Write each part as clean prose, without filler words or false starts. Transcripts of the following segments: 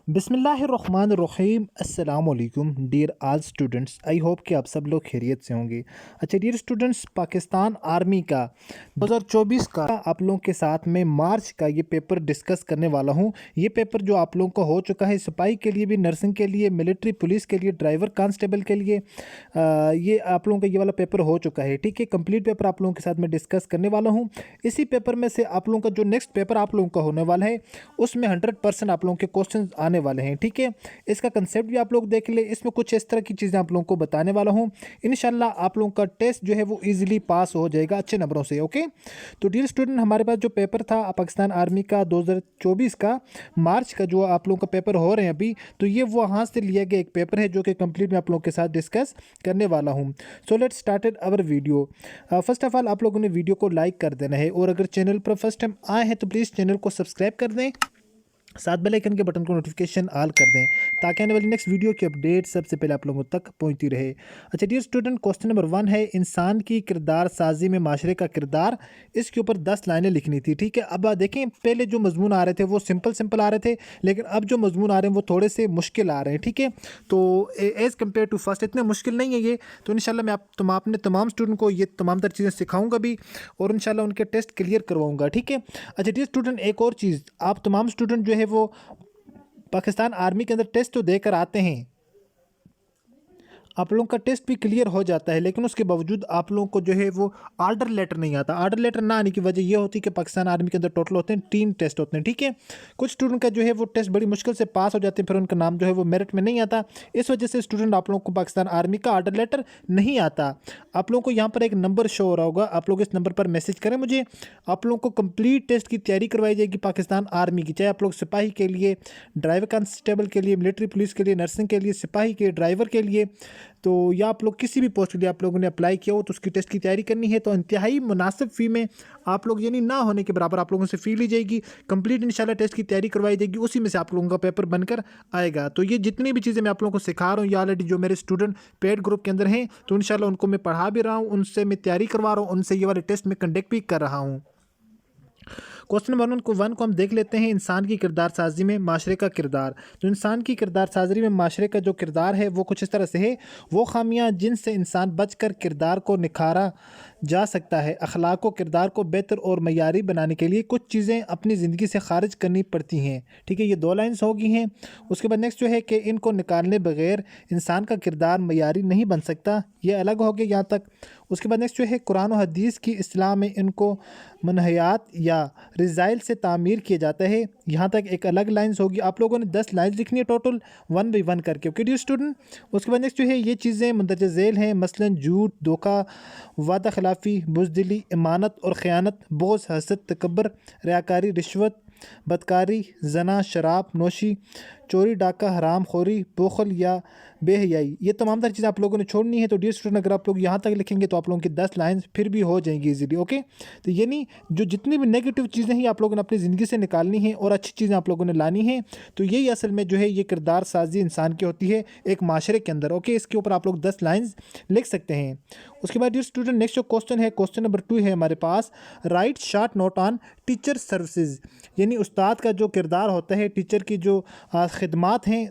बिस्मिल्लाहिर्रहमानिर्रहीम अस्सलाम वालेकुम dear all students. I hope कि आप सब लोग खैरियत से होंगे। अच्छा डियर स्टूडेंट्स, पाकिस्तान आर्मी का 2024 का आप लोगों के साथ में मार्च का ये पेपर डिस्कस करने वाला हूँ। ये पेपर जो आप लोगों का हो चुका है सिपाही के लिए भी, नर्सिंग के लिए, मिलिट्री पुलिस के लिए, ड्राइवर कांस्टेबल के लिए, ये आप लोगों का ये वाला पेपर हो चुका है। ठीक है, कंप्लीट पेपर आप लोगों के साथ में डिस्कस करने वाला हूँ। इसी पेपर में से आप लोगों का जो नेक्स्ट पेपर आप लोगों का होने वाला है उसमें 100% आप लोगों के क्वेश्चन आने वाले हैं। ठीक है, इसका कंसेप्ट भी आप लोग देख ले। इसमें कुछ इस तरह की चीज़ें आप लोगों को बताने वाला हूँ। इंशाल्लाह आप लोगों का टेस्ट जो है वो इजीली पास हो जाएगा अच्छे नंबरों से। ओके, तो डियर स्टूडेंट, हमारे पास जो पेपर था पाकिस्तान आर्मी का 2024 का मार्च का जो आप लोगों का पेपर हो रहे हैं अभी, तो ये वहाँ से लिया गया एक पेपर है जो कि कंप्लीट मैं आप लोगों के साथ डिस्कस करने वाला हूँ। So let's started our video. First of all आप लोगों ने वीडियो को लाइक कर देना है, और अगर चैनल पर फर्स्ट टाइम आए हैं तो प्लीज़ चैनल को सब्सक्राइब कर दें, साथ बेल आइकन के बटन को नोटिफिकेशन ऑल कर दें ताकि आने वाली नेक्स्ट वीडियो की अपडेट सबसे पहले आप लोगों तक पहुंचती रहे। अच्छा डियर स्टूडेंट, क्वेश्चन नंबर 1 है इंसान की किरदार साजी में माशरे का किरदार। इसके ऊपर 10 लाइनें लिखनी थी। ठीक है, अब देखें पहले जो मजमून आ रहे थे वो सिंपल आ रहे थे, लेकिन अब जो मजमून आ रहे हैं वो थोड़े से मुश्किल आ रहे हैं। ठीक है, तो एज़ कम्पेयर टू फर्स्ट इतने मुश्किल नहीं है ये। तो इंशाल्लाह मैं अपने तमाम स्टूडेंट को ये तमाम तर चीज़ें सिखाऊंगा भी, और इंशाल्लाह उनके टेस्ट क्लियर करवाऊंगा। ठीक है, अच्छा डियर स्टूडेंट, एक और चीज़, आप तमाम स्टूडेंट जो है वो पाकिस्तान आर्मी के अंदर टेस्ट तो देकर आते हैं, आप लोगों का टेस्ट भी क्लियर हो जाता है, लेकिन उसके बावजूद आप लोगों को जो है वो आर्डर लेटर नहीं आता। आर्डर लेटर ना आने की वजह ये होती है कि पाकिस्तान आर्मी के अंदर टोटल होते हैं 3 टेस्ट होते हैं। ठीक है, कुछ स्टूडेंट का जो है वो टेस्ट बड़ी मुश्किल से पास हो जाते हैं, फिर उनका नाम जो है वो मेरिट में नहीं आता। इस वजह से स्टूडेंट आप लोगों को पाकिस्तान आर्मी का आर्डर लेटर नहीं आता। आप लोगों को यहाँ पर एक नंबर शो हो रहा होगा, आप लोग इस नंबर पर मैसेज करें मुझे। आप लोगों को कंप्लीट टेस्ट की तैयारी करवाई जाएगी पाकिस्तान आर्मी की, चाहे आप लोग सिपाही के लिए, ड्राइवर कांस्टेबल के लिए, मिलिट्री पुलिस के लिए, नर्सिंग के लिए, सिपाही के, ड्राइवर के लिए, तो या आप लोग किसी भी पोस्ट के लिए आप लोगों ने अप्लाई किया हो तो उसकी टेस्ट की तैयारी करनी है। तो इंतहाई मुनासिब फ़ी में आप लोग, यानी ना होने के बराबर आप लोगों से फ़ी ली जाएगी। कंप्लीट इंशाल्लाह टेस्ट की तैयारी करवाई जाएगी, उसी में से आप लोगों का पेपर बनकर आएगा। तो ये जितनी भी चीज़ें मैं आप लोगों को सिखा रहा हूँ, ये ऑलरेडी जो मेरे स्टूडेंट पेड ग्रुप के अंदर हैं, तो इंशाल्लाह उनको मैं पढ़ा भी रहा हूँ, उनसे मैं तैयारी करवा रहा हूँ, उनसे ये वाले टेस्ट में कंडक्ट भी कर रहा हूँ। क्वेश्चन नंबर 1 को हम देख लेते हैं, इंसान की किरदार साजी में माशरे का किरदार। तो इंसान की किरदार साजी में माशरे का जो किरदार है वो कुछ इस तरह से है, वो खामियां जिनसे इंसान बचकर किरदार को निखारा जा सकता है। अखलाक व किरदार को बेहतर और मयारी बनाने के लिए कुछ चीज़ें अपनी ज़िंदगी से खारिज करनी पड़ती हैं। ठीक है, ये 2 लाइन्स होगी हैं। उसके बाद नेक्स्ट जो है कि इनको निकालने बगैर इंसान का किरदार मयारी नहीं बन सकता, ये अलग हो गया यहाँ तक। उसके बाद नेक्स्ट जो है कुरान और हदीस की इस्लाह में इनको मनहयात या रिज़ाइल से तामीर किया जाता है, यहाँ तक एक अलग लाइन्स होगी। आप लोगों ने 10 लाइन्स लिखनी है टोटल 1 बाई 1 करके। ओके डियर स्टूडेंट, उसके बाद नेक्स्ट जो है ये चीज़ें मंदरजा झेल हैं, मसलन झूठ, धोखा, वादा खिलाफ़ी, बुज़दिली, इमानत और ख़यानत, बोझ, हसद, तकब्बर, रियाकारी, रिश्वत, बदकारी, जना, शराब नोशी, चोरी, डाका, हराम खोरी, बोखल या बेहयाई, ये तमाम तरह चीज़ें आप लोगों ने छोड़नी है। तो डियर स्टूडेंट, अगर आप लोग यहाँ तक लिखेंगे तो आप लोगों की 10 लाइन्स फिर भी हो जाएंगी इजीली। ओके, तो यानी जो जितनी भी नेगेटिव चीज़ें हैं आप लोगों ने अपनी ज़िंदगी से निकालनी है और अच्छी चीज़ें आप लोगों ने लानी है। तो यही असल में जो है ये किरदार साजी इंसान की होती है एक माशरे के अंदर। ओके, इसके ऊपर आप लोग 10 लाइन्स लिख सकते हैं। उसके बाद डियर स्टूडेंट, नेक्स्ट जो क्वेश्चन है, क्वेश्चन नंबर 2 है हमारे पास, write short note on teacher services. यानी उस्ताद का जो किरदार होता है, टीचर की जो खिदमात हैं,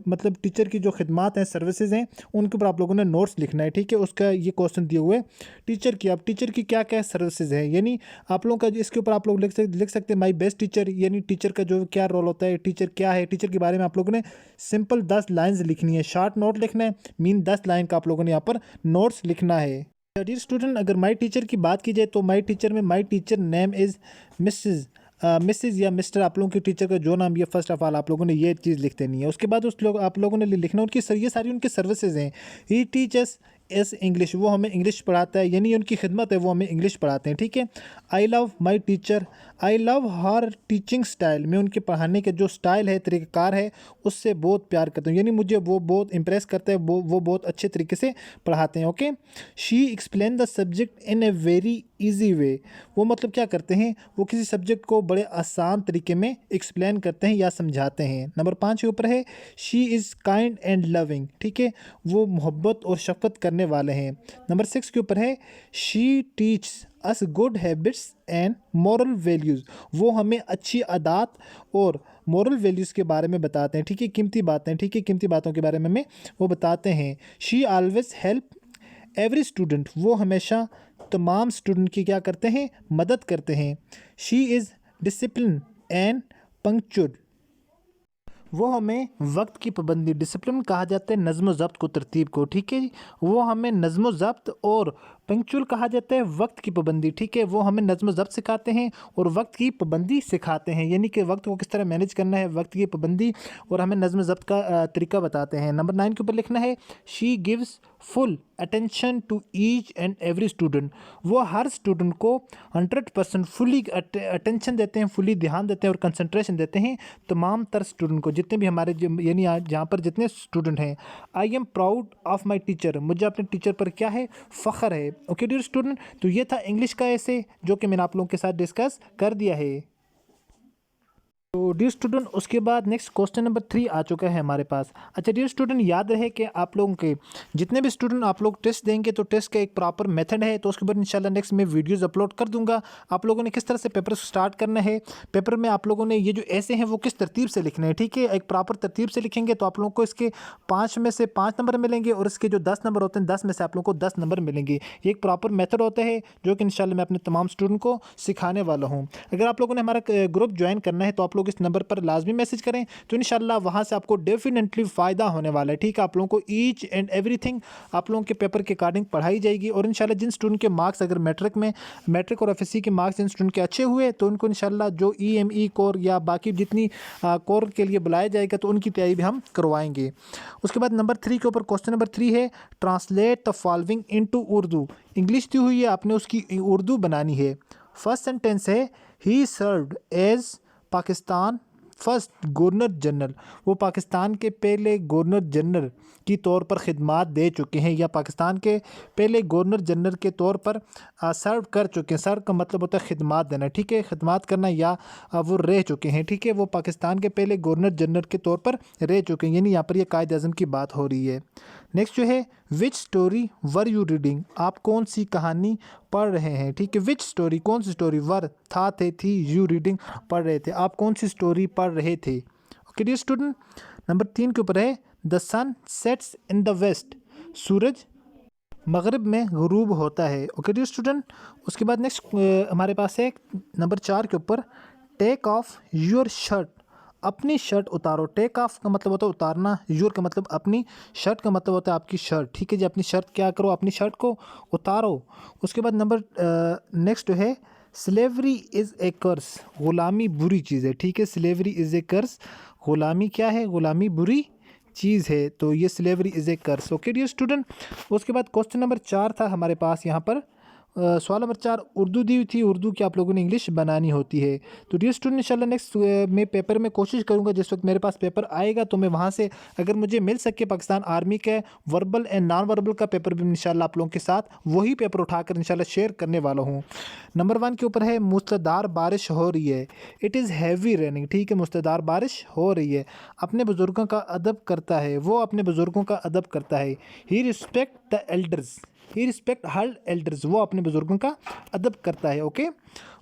मतलब टीचर की जो खिदमात हैं, सर्विसेज हैं, उनके ऊपर आप लोगों ने नोट्स लिखना है। ठीक है, उसका ये क्वेश्चन दिए हुए टीचर की, अब टीचर की क्या क्या सर्विसेज हैं, यानी आप लोगों का इसके ऊपर आप लोग लिख सकते हैं माई बेस्ट टीचर, यानी टीचर का जो क्या रोल होता है, टीचर क्या है, टीचर के बारे में आप लोगों ने सिंपल 10 लाइन्स लिखनी है। शॉर्ट नोट लिखना है, मीन 10 लाइन का आप लोगों ने यहाँ पर नोट्स लिखना है। डियर स्टूडेंट, अगर माई टीचर की बात की जाए तो माई टीचर में my teacher name is Mrs या मिस्टर, आप लोगों की टीचर का जो नाम, ये फर्स्ट ऑफ ऑल आप लोगों ने ये चीज़ लिख देनी है। उसके बाद आप लोगों ने लिखना उनकी ये सारी उनकी सर्विसेज हैं। ही टीचर्स एस इंग्लिश, वो हमें इंग्लिश पढ़ाता है, यानी उनकी खिदमत है, वो हमें इंग्लिश पढ़ाते हैं। ठीक है, I love my teacher, I love her teaching style, मैं उनके पढ़ाने के जो स्टाइल है, तरीक़ाकार है, उससे बहुत प्यार करता हूँ, यानी मुझे वो बहुत इम्प्रेस करता है, वो बहुत अच्छे तरीके से पढ़ाते हैं। Okay, she explain the subject in a very easy way, वो मतलब क्या करते हैं, वो किसी सब्जेक्ट को बड़े आसान तरीके में एक्सप्लेन करते हैं या समझाते हैं। नंबर 5 के ऊपर है, she is kind and loving. ठीक है, वो मोहब्बत और शफ़क़त करने वाले हैं। नंबर 6 के ऊपर है, she teach us good habits and moral values, वो हमें अच्छी आदत और मॉरल वैल्यूज़ के बारे में बताते हैं, ठीक है, कीमती बातें, ठीक है, कीमती बातों के बारे में हमें वो बताते हैं। She always help every student, वो हमेशा तमाम स्टूडेंट की क्या करते हैं, मदद करते हैं। She is discipline and punctual, वो हमें वक्त की पाबंदी, डिसिप्लिन कहा जाता है नज़्म ज़ब्त को, तरतीब को, ठीक है जी। वो हमें नज़्म ज़ब्त और पंक्चुअल कहा जाता है वक्त की पाबंदी, ठीक है। वो हमें नज़्म ज़ब्त सिखाते हैं और वक्त की पाबंदी सिखाते हैं, यानी कि वक्त को किस तरह मैनेज करना है, वक्त की पाबंदी, और हमें नज़्म ज़ब्त का तरीका बताते हैं। नंबर 9 के ऊपर लिखना है she gives full attention to each and every student, वो हर स्टूडेंट को 100% फुली अटेंशन देते हैं, फुली ध्यान देते हैं और कंसंट्रेशन देते हैं तमाम तर स्टूडेंट को, जितने भी हमारे यानी जहाँ पर जितने स्टूडेंट हैं। I am proud of my teacher, मुझे अपने टीचर पर क्या है, फ़ख्र है। ओके डियर स्टूडेंट, तो ये था इंग्लिश का ऐसे जो कि मैंने आप लोगों के साथ डिस्कस कर दिया है। तो डियर स्टूडेंट, उसके बाद नेक्स्ट क्वेश्चन नंबर 3 आ चुका है हमारे पास। अच्छा डियर स्टूडेंट, याद रहे कि आप लोगों के जितने भी स्टूडेंट आप लोग टेस्ट देंगे तो टेस्ट का एक प्रॉपर मेथड है, तो उसके बाद इंशाल्लाह नेक्स्ट मैं वीडियोस अपलोड कर दूंगा। आप लोगों ने किस तरह से पेपर स्टार्ट करना है, पेपर में आप लोगों ने ये जो ऐसे हैं वो किस तरतीब से लिखने हैं, ठीक है। एक प्रॉपर तरतीब से लिखेंगे तो आप लोगों को इसके 5 में से 5 नंबर मिलेंगे और इसके जो 10 नंबर होते हैं 10 में से आप लोगों को 10 नंबर मिलेंगे। ये एक प्रॉपर मेथड होता है जो कि इंशाल्लाह मैं अपने तमाम स्टूडेंट को सिखाने वाला हूँ। अगर आप लोगों ने हमारा ग्रुप ज्वाइन करना है तो आप लोग इस नंबर पर लाजमी मैसेज करें, तो इंशाल्लाह वहाँ से आपको डेफिनेटली फ़ायदा होने वाला है, ठीक है। आप लोगों को ईच एंड एवरीथिंग आप लोगों के पेपर के अकॉर्डिंग पढ़ाई जाएगी, और इंशाल्लाह जिन स्टूडेंट के मार्क्स अगर मैट्रिक और एफएससी के मार्क्स जिन स्टूडेंट के अच्छे हुए तो उनको इंशाल्लाह जो ईएमई कोर या बाकी जितनी कोर के लिए बुलाया जाएगा तो उनकी तैयारी भी हम करवाएंगे। उसके बाद नंबर 3 के ऊपर क्वेश्चन नंबर 3 है translate the following into Urdu, English दी हुई है, आपने उसकी उर्दू बनानी है। फर्स्ट सेंटेंस है he served as Pakistan first governor general, वो पाकिस्तान के पहले गवर्नर जनरल की तौर पर ख़िदमत दे चुके हैं, या पाकिस्तान के पहले गवर्नर जनरल के तौर पर सर्व कर चुके हैं। सर्व का मतलब होता है ख़िदमत देना, ठीक है, ख़िदमत करना, या वो रह चुके हैं, ठीक है। वो पाकिस्तान के पहले गवर्नर जनरल के तौर पर रह चुके हैं, यानी यहाँ पर ये कायद आज़म की बात हो रही है। नेक्स्ट जो है विच स्टोरी वर यू रीडिंग, आप कौन सी कहानी पढ़ रहे हैं, ठीक है। विच स्टोरी, कौन सी स्टोरी, वर था, थे, थी, यू रीडिंग पढ़ रहे थे, आप कौन सी स्टोरी पढ़ रहे थे। ओके डियर स्टूडेंट, नंबर 3 के ऊपर है the sun sets in the west, सूरज मगरिब में गुरूब होता है। ओके डियर स्टूडेंट, उसके बाद नेक्स्ट हमारे पास है नंबर 4 के ऊपर टेक ऑफ योर शर्ट, अपनी शर्ट उतारो। टेक ऑफ का मतलब होता है उतारना, योर का मतलब अपनी, शर्ट का मतलब होता है आपकी शर्ट, ठीक है जी। अपनी शर्ट क्या करो, अपनी शर्ट को उतारो। उसके बाद नंबर नेक्स्ट जो है स्लेवरी इज़ ए कर्स, ग़ुलामी बुरी चीज़ है, ठीक है। स्लेवरी इज़ ए कर्स, ग़ुलामी क्या है, ग़ुलामी बुरी चीज़ है, तो ये slavery is a curse. Okay dear student, उसके बाद क्वेश्चन नंबर 4 था हमारे पास यहाँ पर। सवाल नंबर 4 उर्दू दी हुई थी, उर्दू की आप लोगों ने इंग्लिश बनानी होती है। तो डियर स्टूडेंट इंशाल्लाह नेक्स्ट मैं पेपर में कोशिश करूंगा, जिस वक्त मेरे पास पेपर आएगा तो मैं वहां से अगर मुझे मिल सके पाकिस्तान आर्मी के वर्बल एंड नॉन वर्बल का पेपर भी इंशाल्लाह आप लोगों के साथ वही पेपर उठाकर इंशाल्लाह शेयर करने वाला हूँ। नंबर 1 के ऊपर है मूसलाधार बारिश हो रही है, इट इज़ हैवी रेनिंग, ठीक है, मूसलाधार बारिश हो रही है। अपने बुज़ुर्गों का अदब करता है, वो अपने बुज़ुर्गों का अदब करता है। He respect the elders, he respect her elders, वो अपने बुज़ुर्गों का अदब करता है। ओके,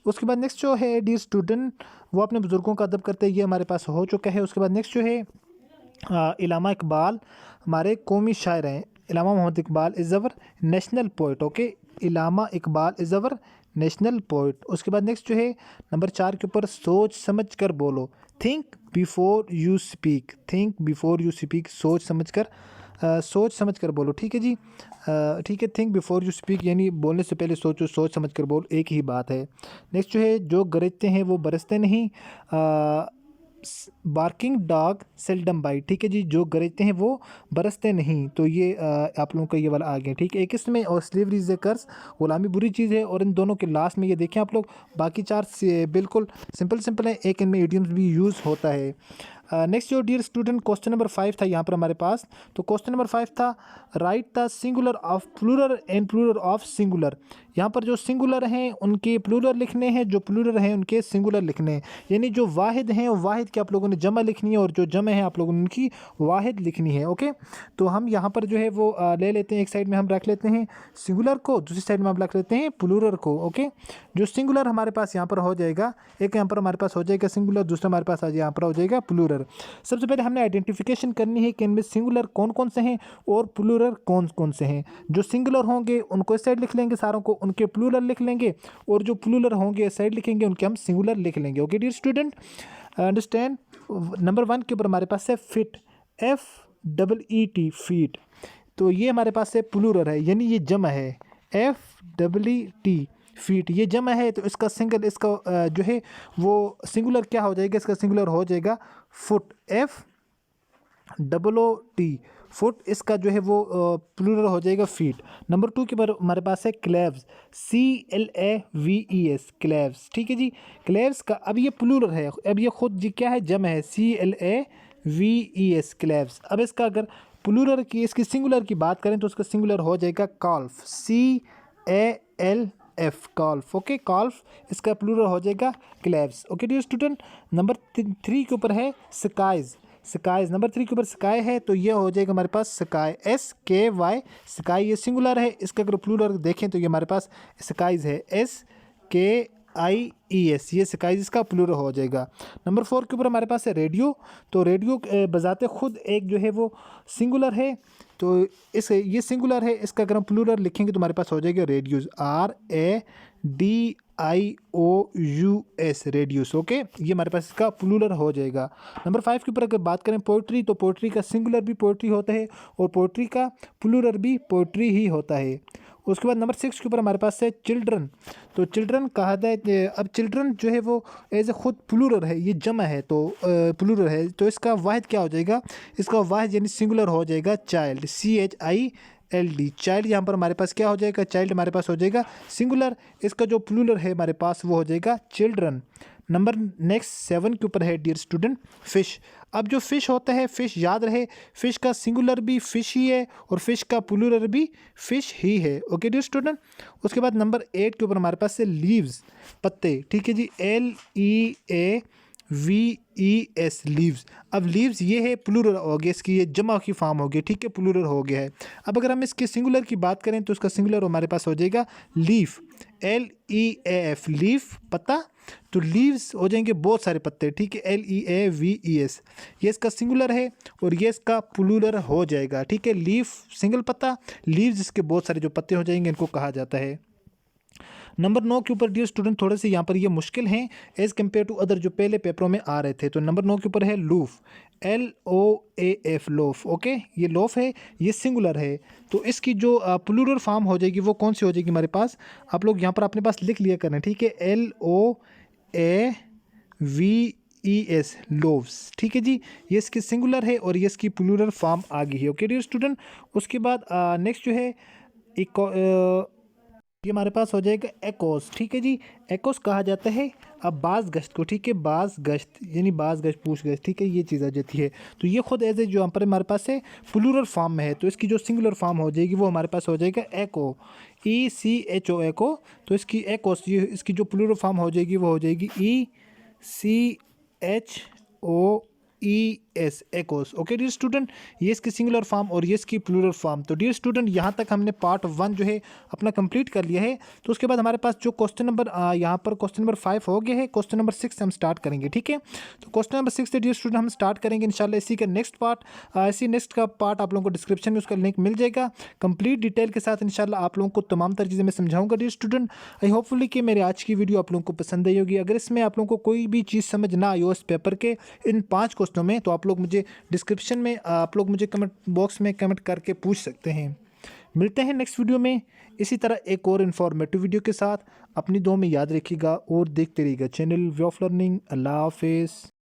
उसके बाद नेक्स्ट जो है डियर स्टूडेंट, वो अपने बुज़ुर्गों का अदब करते हैं, ये हमारे पास हो चुका है। उसके बाद नेक्स्ट जो है इलामा इकबाल हमारे कौमी शायर हैं। Allama Mohammad Iqbal is our national poet. Okay, Allama Iqbal is our national poet. उसके बाद नेक्स्ट जो है नंबर 4 के ऊपर सोच समझ कर बोलो, think before you speak, think before you speak, सोच समझ कर बोलो, ठीक है जी, ठीक है। थिंक बिफोर यू स्पीक यानी बोलने से पहले सोचो, सोच समझ कर बोल, एक ही बात है। नेक्स्ट जो है जो गरजते हैं वो बरसते नहीं, बार्किंग डॉग सेल्डम बाइट, ठीक है जी, जो गरजते हैं वो बरसते नहीं, तो ये आप लोगों का ये वाला आ गया, ठीक है। एक इसमें और स्लेवरी इज़ ए कर्स, ग़ुलामी बुरी चीज़ है, और इन दोनों के लास्ट में ये देखें आप लोग, बाकी 4 से बिल्कुल सिंपल है, एक इनमें इडियम्स भी यूज़ होता है। नेक्स्ट जो डियर स्टूडेंट क्वेश्चन नंबर 5 था यहाँ पर हमारे पास, तो क्वेश्चन नंबर 5 था write the singular of plural and plural of singular, यहाँ पर जो सिंगुलर हैं उनके प्लूरल लिखने हैं, जो प्लूरल हैं उनके सिंगुलर लिखने हैं। यानी जो वाहिद हैं वाहिद की आप लोगों ने जमा लिखनी है और जो जमा है आप लोगों ने उनकी वाहिद लिखनी है। ओके, तो हम यहाँ पर जो है वो ले लेते हैं, एक साइड में हम रख लेते हैं सिंगुलर को, दूसरी साइड में हम रख लेते हैं प्लूरल को। ओके, जो सिंगुलर हमारे पास यहाँ पर हो जाएगा, एक यहाँ पर हमारे पास हो जाएगा सिंगुलर, दूसरा हमारे पास आज यहाँ पर हो जाएगा प्लूरल। सबसे पहले हमने आइडेंटिफिकेशन करनी है कि इनमें सिंगुलर कौन कौन से हैं और प्लूरल कौन कौन से हैं। जो सिंगुलर होंगे उनको इस साइड लिख लेंगे सारों को, उनके प्लूरल लिख लेंगे, और जो प्लूरल होंगे इस साइड लिखेंगे, उनके हम सिंगुलर लिख लेंगे। Okay dear student, understand. Number 1 के ऊपर हमारे पास है फिट, FEET फीट, तो ये हमारे पास है प्लूरल है, यानी ये जमा है, FEET फीट, ये जमा है, तो इसका सिंगल, इसका जो है वो सिंगुलर क्या हो जाएगा, इसका सिंगुलर हो जाएगा फुट, FOOT फुट, इसका जो है वो प्लूरल हो जाएगा फीट। नंबर 2 के ऊपर हमारे पास है क्लेव्स, CLAVES क्लेव्स, ठीक है जी। क्लेव्स का अब ये प्लूरल है, अब ये खुद जी क्या है, जमा है, CLAVES क्लेव्स। अब इसका अगर प्लूरल की, इसकी सिंगुलर की बात करें तो उसका सिंगुलर हो जाएगा calf, CALF calf. Okay, calf, इसका प्लूरल हो जाएगा क्लेव्स। ओके डियर स्टूडेंट, नंबर 3 के ऊपर है स्काइज, स्काइज, नंबर 3 के ऊपर स्काई है, तो ये हो जाएगा हमारे पास स्काई, SKY स्काई, ये सिंगुलर है, इसका अगर प्लूरल देखें तो ये हमारे पास स्काइज है, SKIES, ये स्काइज इसका प्लूरल हो जाएगा। नंबर 4 के ऊपर हमारे पास है रेडियो, तो रेडियो बजाते खुद एक जो है वो सिंगुलर है, तो ये सिंगुलर है, इसका अगर हम प्लूरल लिखेंगे तो हमारे पास हो जाएगा रेडियोस, RADIOUS रेडियोस। ओके, ये हमारे पास इसका प्लूरल हो जाएगा। नंबर 5 के ऊपर अगर बात करें पोइट्री, तो पोइट्री का सिंगुलर भी पोइट्री होता है और पोइट्री का प्लूरल भी पोइट्री ही होता है। उसके बाद नंबर 6 के ऊपर हमारे पास है चिल्ड्रन, तो चिल्ड्रन कहा जाए, अब चिल्ड्रन जो है वो एज ए खुद प्लूरल है, ये जमा है, तो प्लूरल है, तो इसका वाहिद क्या हो जाएगा, इसका वाहिद यानी सिंगुलर हो जाएगा चाइल्ड, CHILD चाइल्ड। यहाँ पर हमारे पास क्या हो जाएगा, चाइल्ड हमारे पास हो जाएगा सिंगुलर, इसका जो प्लूरल है हमारे पास वो हो जाएगा चिल्ड्रन। नंबर नेक्स्ट 7 के ऊपर है डियर स्टूडेंट फिश। अब जो फिश होता है, फिश याद रहे, फिश का सिंगुलर भी फिश ही है और फिश का प्लूरल भी फिश ही है। ओके डियर स्टूडेंट, उसके बाद नंबर 8 के ऊपर हमारे पास है लीव्स, पत्ते, ठीक है जी, LEAVES लीव्स। अब लीव्स ये है प्लूरल हो गया, इसकी ये जमा की फॉर्म हो गई, ठीक है, प्लूरल हो गया है। अब अगर हम इसके सिंगुलर की बात करें तो इसका सिंगुलर हमारे पास हो जाएगा लीफ, LEAF लीफ, पत्ता, तो लीव्स हो जाएंगे बहुत सारे पत्ते, ठीक है, LEAVES, ये इसका सिंगुलर है और ये इसका प्लूरल हो जाएगा, ठीक है, लीफ सिंगल पत्ता, लीव्स इसके बहुत सारे जो पत्ते हो जाएंगे इनको कहा जाता है। नंबर 9 के ऊपर डियर स्टूडेंट थोड़े से यहाँ पर ये मुश्किल हैं एज़ कम्पेयर टू अदर जो पहले पेपरों में आ रहे थे। तो नंबर 9 के ऊपर है लूफ, LOAF लोफ। ओके, ये लोफ है, ये सिंगुलर है, तो इसकी जो प्लूरल फॉर्म हो जाएगी वो कौन सी हो जाएगी हमारे पास, आप लोग यहाँ पर अपने पास लिख लिया करें, ठीक है, LOAVES लोव्स, ठीक है जी, ये इसकी सिंगुलर है और ये इसकी प्लूरल फॉर्म आ गई है। ओके डियर स्टूडेंट, उसके बाद नेक्स्ट जो है ये हमारे पास हो जाएगा एकोस, ठीक है जी, एकोस कहा जाता है अब बाज गश्त को, ठीक है, बाज गश्त यानी बाज गश्त, पूछ गश्त, ठीक है, ये चीज़ आ जाती है, तो ये खुद एज ए जो यहाँ पर हमारे पास है प्लूरल फॉर्म में है, तो इसकी जो सिंगुलर फॉर्म हो जाएगी वो हमारे पास हो जाएगा एको, ECHO एको, तो इसकी एकोस, ये इसकी जो प्लूरल फॉर्म हो जाएगी वो हो जाएगी ECHOES एकोस। ओके डियर स्टूडेंट, ये इसकी सिंगुलर फॉर्म और ये इसकी प्लूरल फॉर्म। तो डियर स्टूडेंट यहाँ तक हमने पार्ट 1 जो है अपना कंप्लीट कर लिया है। तो उसके बाद हमारे पास जो क्वेश्चन नंबर यहाँ पर क्वेश्चन नंबर 5 हो गया है, क्वेश्चन नंबर 6 हम स्टार्ट करेंगे, ठीक है। तो क्वेश्चन नंबर 6 से डियर स्टूडेंट हम स्टार्ट करेंगे इंशाल्लाह इसी का नेक्स्ट पार्ट, इसी नेक्स्ट का पार्ट आप लोगों को डिस्क्रिप्शन में उसका लिंक मिल जाएगा कंप्लीट डिटेल के साथ। इंशाल्लाह आप लोगों को तमाम तर चीज़ें मैं समझाऊंगा डियर स्टूडेंट। आई होपफुली कि मेरी आज की वीडियो आप लोगों को पसंद आई होगी। अगर इसमें आप लोगों को कोई भी चीज़ समझ ना आई हो इस पेपर के इन 5 क्वेश्चनों में, तो आप लोग मुझे डिस्क्रिप्शन में आप लोग मुझे कमेंट बॉक्स में कमेंट करके पूछ सकते हैं। मिलते हैं नेक्स्ट वीडियो में इसी तरह एक और इन्फॉर्मेटिव वीडियो के साथ। अपनी दुआ में याद रखिएगा और देखते रहिएगा चैनल वे ऑफ लर्निंग। अल्लाह हाफिज़।